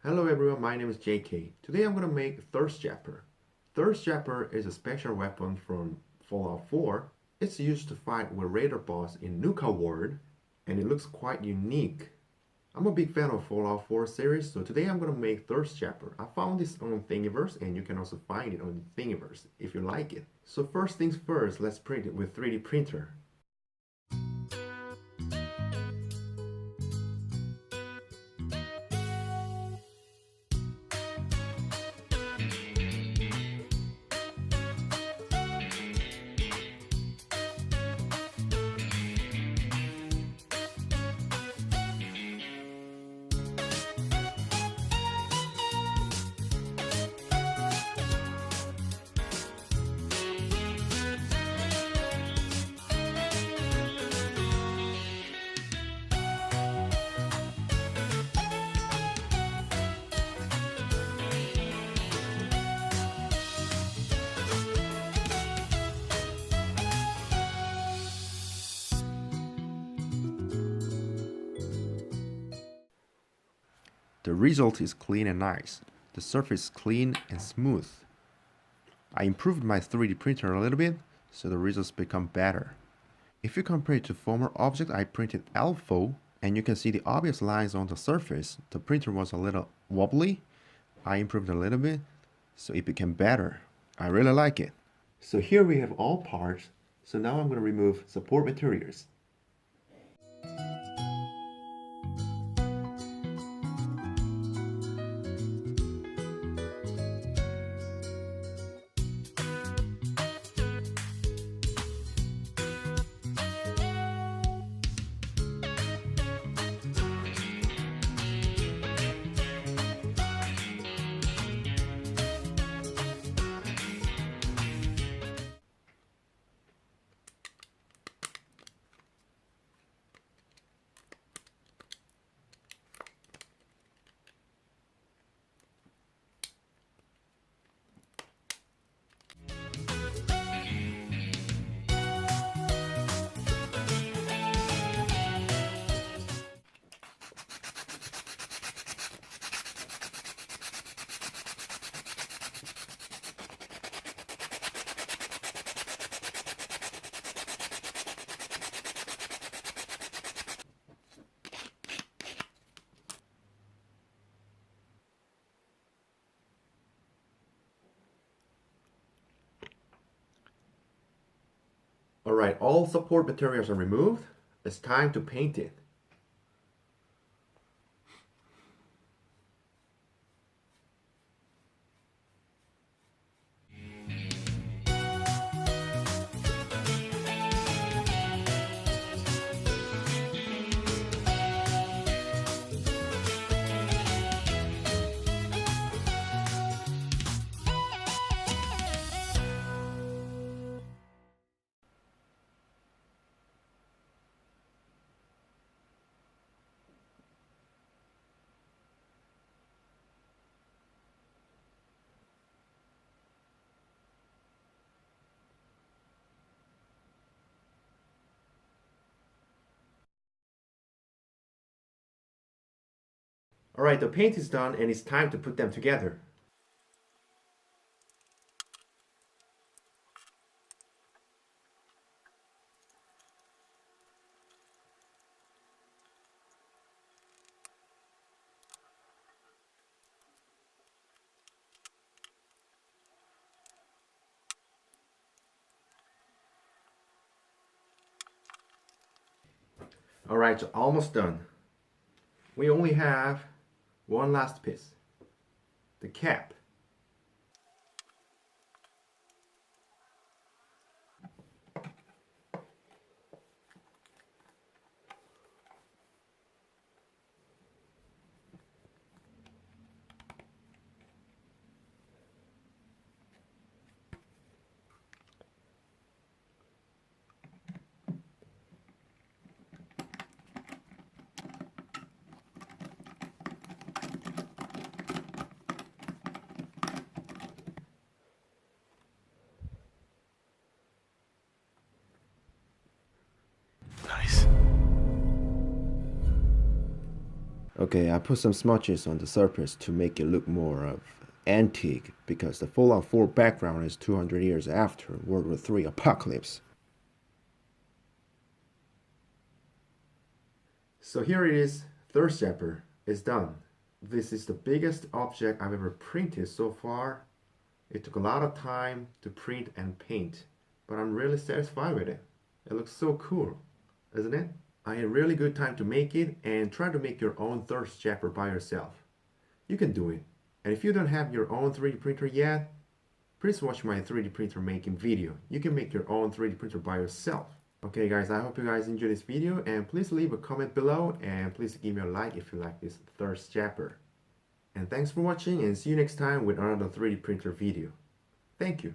Hello everyone, my name is JK. Today I'm going to make Thirst Zapper. Thirst Zapper is a special weapon from Fallout 4. It's used to fight with radar boss in Nuka World, and it looks quite unique. I'm a big fan of Fallout 4 series, so today I'm going to make Thirst Zapper. I found this on Thingiverse, and you can also find it on Thingiverse if you like it. So first things first, let's print it with 3D printer. The result is clean and nice. The surface is clean and smooth. I improved my 3D printer a little bit, so the results become better. If you compare it to former objects I printed alpha, and you can see the obvious lines on the surface, the printer was a little wobbly. I improved a little bit, so it became better. I really like it. So here we have all parts, so now I'm going to remove support materials. Alright, all support materials are removed. It's time to paint it. Alright, the paint is done and it's time to put them together. Alright, so almost done. We only have one last piece. The cap. Okay, I put some smudges on the surface to make it look more of antique because the Fallout 4 background is 200 years after World War III apocalypse. So here it is, Thirst Zapper is done. This is the biggest object I've ever printed so far. It took a lot of time to print and paint, but I'm really satisfied with it. It looks so cool, isn't it? I had a really good time to make it, and try to make your own Thirst Zapper by yourself. You can do it. And if you don't have your own 3D printer yet, please watch my 3D printer making video. You can make your own 3D printer by yourself. Okay guys, I hope you guys enjoyed this video, and please leave a comment below, and please give me a like if you like this Thirst Zapper. And thanks for watching, and see you next time with another 3D printer video. Thank you.